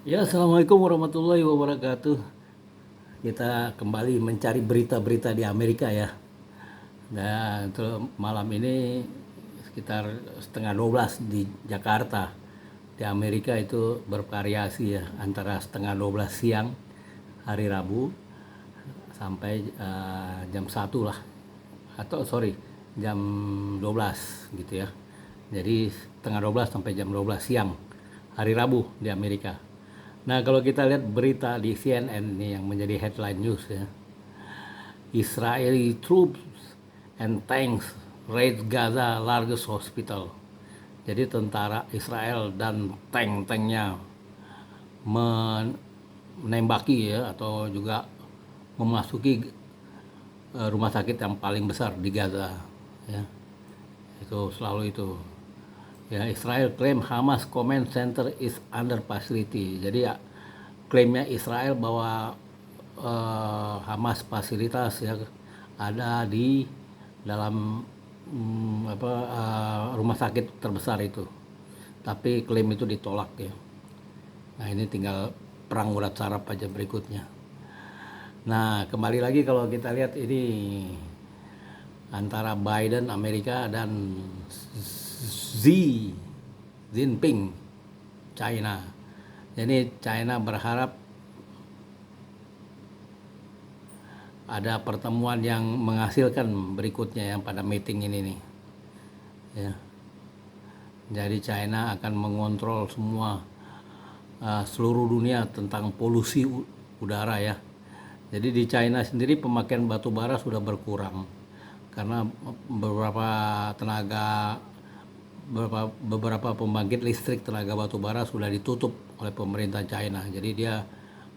Ya, Assalamualaikum warahmatullahi wabarakatuh. Kita kembali mencari berita-berita di Amerika ya. Dan untuk malam ini sekitar setengah 12 di Jakarta. Di Amerika itu bervariasi ya, antara setengah 12 siang hari Rabu sampai jam 1 lah. Atau sorry, jam 12 gitu ya. Jadi setengah 12 sampai jam 12 siang hari Rabu di Amerika. Nah, kalau kita lihat berita di CNN ini yang menjadi headline news ya. Israeli troops and tanks raid Gaza largest hospital. Jadi tentara Israel dan tank-tanknya menembaki ya atau juga memasuki rumah sakit yang paling besar di Gaza ya. Itu selalu itu. Ya, Israel claim Hamas command center is under facility. Jadi ya, klaimnya Israel bahwa Hamas fasilitas ya ada di dalam rumah sakit terbesar itu. Tapi klaim itu ditolak ya. Nah, ini tinggal perang urat saraf aja berikutnya. Nah, kembali lagi kalau kita lihat ini antara Biden Amerika dan Xi Jinping China. Jadi China berharap ada pertemuan yang menghasilkan berikutnya yang pada meeting ini nih. Ya. Jadi China akan mengontrol semua seluruh dunia tentang polusi udara ya. Jadi di China sendiri pemakaian batu bara sudah berkurang karena beberapa tenaga beberapa pembangkit listrik tenaga batu bara sudah ditutup oleh pemerintah China. Jadi dia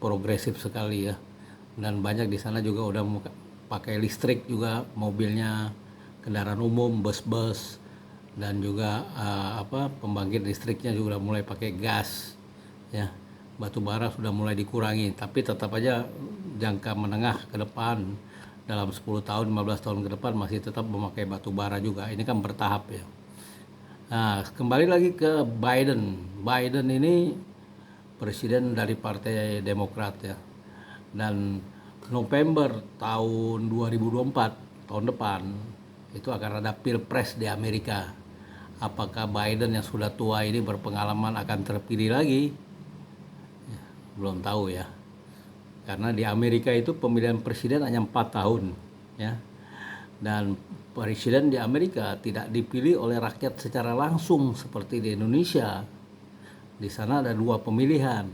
progresif sekali ya. Dan banyak di sana juga udah pakai listrik juga mobilnya, kendaraan umum, bus-bus dan juga pembangkit listriknya juga udah mulai pakai gas ya. Batu bara sudah mulai dikurangi, tapi tetap aja jangka menengah ke depan dalam 10 tahun, 15 tahun ke depan masih tetap memakai batu bara juga. Ini kan bertahap ya. Nah, kembali lagi ke Biden. Biden ini presiden dari Partai Demokrat ya. Dan November tahun 2024, tahun depan, itu akan ada Pilpres di Amerika. Apakah Biden yang sudah tua ini berpengalaman akan terpilih lagi? Belum tahu ya. Karena di Amerika itu pemilihan presiden hanya 4 tahun ya. Dan presiden di Amerika tidak dipilih oleh rakyat secara langsung seperti di Indonesia. Di sana ada dua pemilihan.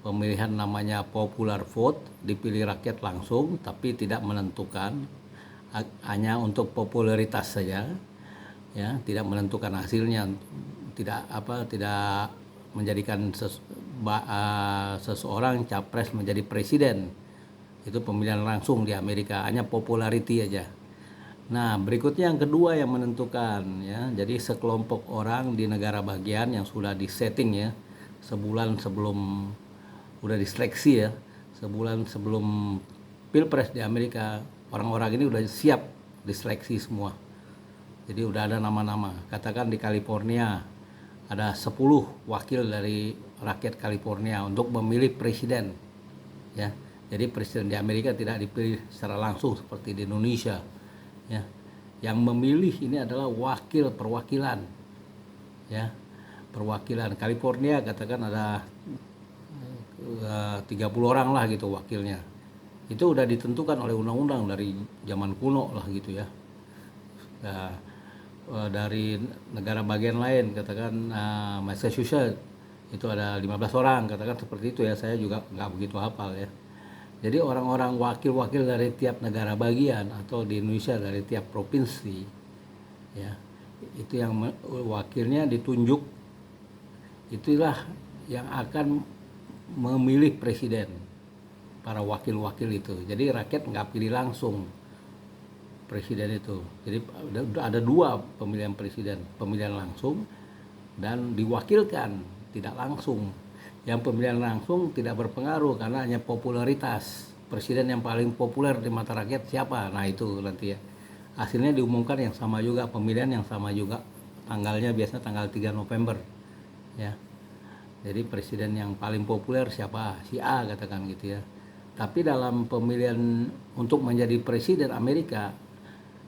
Pemilihan namanya popular vote, dipilih rakyat langsung tapi tidak menentukan, hanya untuk popularitas saja. Ya, tidak menentukan hasilnya, tidak menjadikan seseorang capres menjadi presiden. Itu pemilihan langsung di Amerika, hanya popularity aja. Nah, berikutnya yang kedua yang menentukan ya. Jadi sekelompok orang di negara bagian yang sudah disetting ya sebulan sebelum udah diseleksi ya. Sebulan sebelum Pilpres di Amerika, orang-orang ini udah siap diseleksi semua. Jadi udah ada nama-nama. Katakan di California ada 10 wakil dari rakyat California untuk memilih presiden. Ya. Jadi presiden di Amerika tidak dipilih secara langsung seperti di Indonesia. Ya. Yang memilih ini adalah wakil perwakilan. Ya. Perwakilan California katakan ada 30 orang lah gitu wakilnya. Itu udah ditentukan oleh undang-undang dari zaman kuno lah gitu ya. Nah, dari negara bagian lain katakan Massachusetts itu ada 15 orang katakan seperti itu ya, saya juga nggak begitu hafal ya. Jadi orang-orang wakil-wakil dari tiap negara bagian atau di Indonesia dari tiap provinsi ya, itu yang wakilnya ditunjuk, itulah yang akan memilih presiden, para wakil-wakil itu. Jadi rakyat nggak pilih langsung presiden itu. Jadi ada dua pemilihan presiden, pemilihan langsung dan diwakilkan tidak langsung. Yang pemilihan langsung tidak berpengaruh karena hanya popularitas. Presiden yang paling populer di mata rakyat siapa? Nah itu nanti ya. Hasilnya diumumkan yang sama juga, pemilihan yang sama juga. Tanggalnya biasanya tanggal 3 November. Ya. Jadi presiden yang paling populer siapa? Si A katakan gitu ya. Tapi dalam pemilihan untuk menjadi presiden Amerika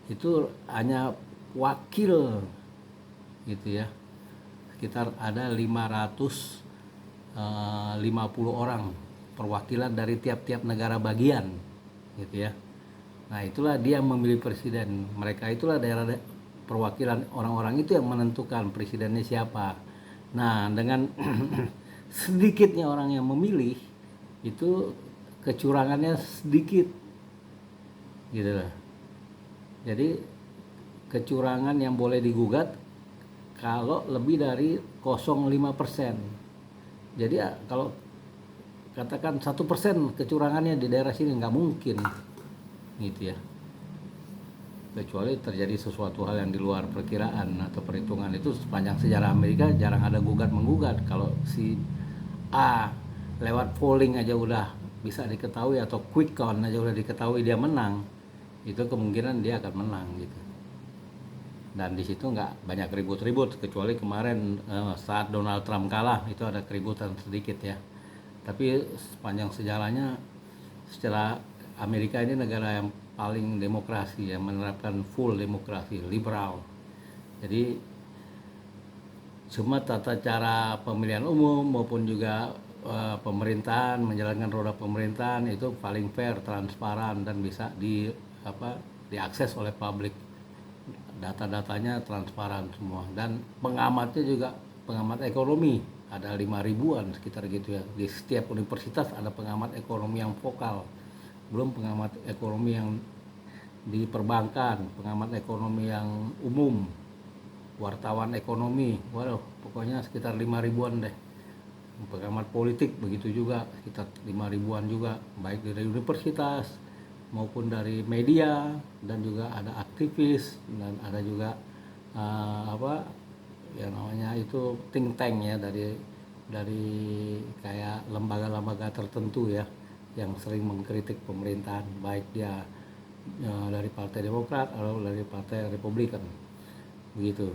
itu hanya wakil gitu ya. Sekitar ada 550 orang perwakilan dari tiap-tiap negara bagian gitu ya. Nah, itulah dia yang memilih presiden. Mereka itulah daerah perwakilan orang-orang itu yang menentukan presidennya siapa. Nah, dengan sedikitnya orang yang memilih itu kecurangannya sedikit gitu loh. Jadi kecurangan yang boleh digugat kalau lebih dari 0,5%. Jadi kalau katakan 1% kecurangannya di daerah sini nggak mungkin gitu ya, kecuali terjadi sesuatu hal yang di luar perkiraan atau perhitungan. Itu sepanjang sejarah Amerika jarang ada gugat menggugat. Kalau si A lewat polling aja udah bisa diketahui atau quick count aja udah diketahui dia menang, itu kemungkinan dia akan menang gitu. Dan di situ nggak banyak ribut-ribut, kecuali kemarin saat Donald Trump kalah itu ada keributan sedikit ya. Tapi sepanjang sejarahnya, setelah Amerika ini negara yang paling demokrasi, yang menerapkan full demokrasi, liberal. Jadi semua tata cara pemilihan umum maupun juga pemerintahan, menjalankan roda pemerintahan itu paling fair, transparan, dan bisa diakses oleh publik. Data-datanya transparan semua, dan pengamatnya juga pengamat ekonomi ada 5 ribuan sekitar gitu ya. Di setiap universitas ada pengamat ekonomi yang vokal, belum pengamat ekonomi yang di perbankan, pengamat ekonomi yang umum, wartawan ekonomi, waduh pokoknya sekitar 5 ribuan deh. Pengamat politik begitu juga sekitar 5 ribuan juga, baik dari universitas maupun dari media, dan juga ada aktivis, dan ada juga yang namanya itu think tank ya, dari kayak lembaga-lembaga tertentu ya yang sering mengkritik pemerintahan, baik dia dari Partai Demokrat atau dari Partai Republikan begitu.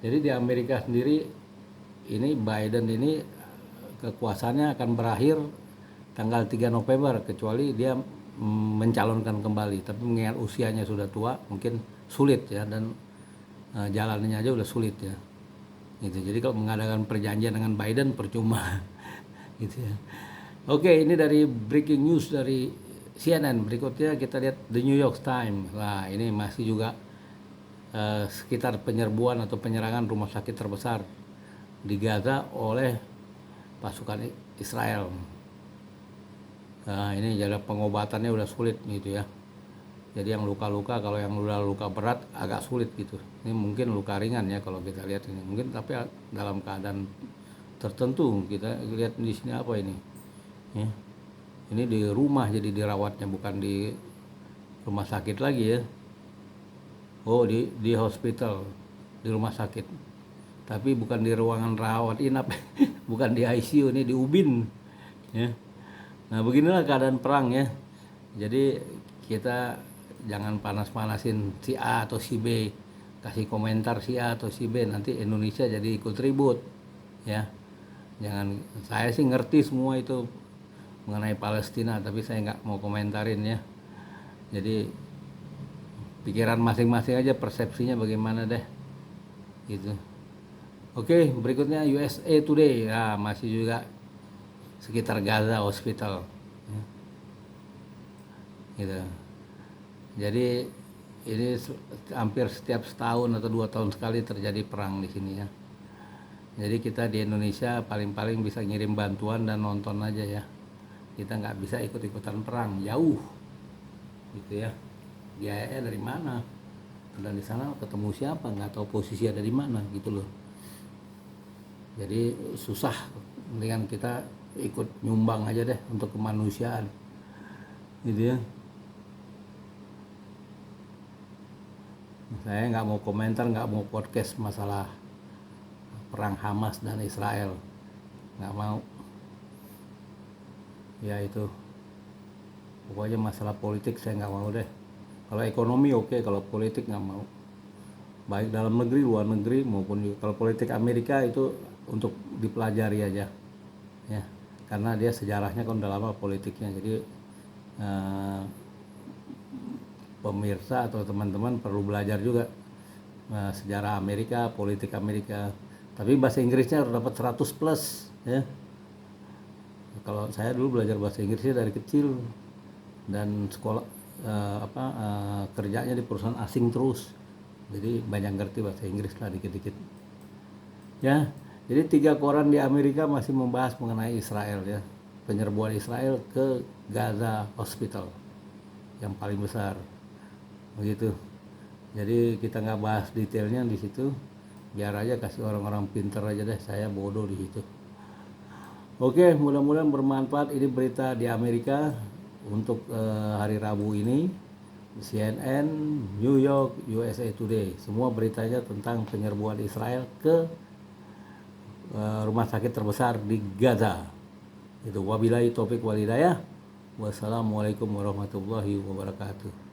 Jadi di Amerika sendiri ini Biden ini kekuasaannya akan berakhir tanggal 3 November kecuali dia mencalonkan kembali. Tapi mengingat usianya sudah tua mungkin sulit ya, dan jalannya aja udah sulit ya gitu. Jadi kalau mengadakan perjanjian dengan Biden percuma gitu ya. Oke, ini dari breaking news dari CNN. Berikutnya kita lihat The New York Times. Nah, ini masih juga sekitar penyerbuan atau penyerangan rumah sakit terbesar di Gaza oleh pasukan Israel. Nah, ini jadi pengobatannya udah sulit gitu ya. Jadi yang luka-luka, kalau yang udah luka berat agak sulit gitu. Ini mungkin luka ringan ya kalau kita lihat ini. Mungkin tapi dalam keadaan tertentu. Kita lihat di sini apa ini? Ya. Ini di rumah jadi dirawatnya, bukan di rumah sakit lagi ya. Oh, di hospital, di rumah sakit. Tapi bukan di ruangan rawat inap, bukan di ICU, ini di UBIN ya. Nah, beginilah keadaan perang ya. Jadi kita jangan panas-panasin si A atau si B, kasih komentar si A atau si B, nanti Indonesia jadi ikut ribut ya. Jangan, saya sih ngerti semua itu mengenai Palestina, tapi saya nggak mau komentarin ya. Jadi pikiran masing-masing aja, persepsinya bagaimana deh gitu. Oke, berikutnya USA Today. Nah, masih juga sekitar Gaza Hospital ya. Gitu. Jadi ini hampir setiap setahun atau 2 tahun sekali terjadi perang di sini ya. Jadi kita di Indonesia paling-paling bisa ngirim bantuan dan nonton aja ya. Kita nggak bisa ikut-ikutan perang, jauh gitu ya. Biayanya dari mana? Dan di sana ketemu siapa? Nggak tahu posisi ada di mana gitu loh. Jadi susah. Mendingan kita ikut nyumbang aja deh untuk kemanusiaan gitu ya. Saya nggak mau komentar, nggak mau podcast masalah perang Hamas dan Israel, nggak mau ya. Itu pokoknya masalah politik saya nggak mau deh. Kalau ekonomi oke, kalau politik nggak mau, baik dalam negeri luar negeri maupun kalau politik Amerika itu untuk dipelajari aja karena dia sejarahnya kan udah lama politiknya. Jadi pemirsa atau teman-teman perlu belajar juga sejarah Amerika, politik Amerika. Tapi bahasa Inggrisnya harus dapat 100 plus ya. Kalau saya dulu belajar bahasa Inggrisnya dari kecil dan sekolah kerjanya di perusahaan asing terus. Jadi banyak ngerti bahasa Inggris lah dikit-dikit. Ya, jadi 3 koran di Amerika masih membahas mengenai Israel ya. Penyerbuan Israel ke Gaza Hospital yang paling besar. Begitu. Jadi kita nggak bahas detailnya di situ. Biar aja kasih orang-orang pinter aja deh, saya bodoh di situ. Oke, mudah-mudahan bermanfaat ini berita di Amerika untuk hari Rabu ini. CNN, New York, USA Today, semua beritanya tentang penyerbuan Israel ke rumah sakit terbesar di Gaza. Itu wabillahi taufik wal hidayah. Wassalamualaikum warahmatullahi wabarakatuh.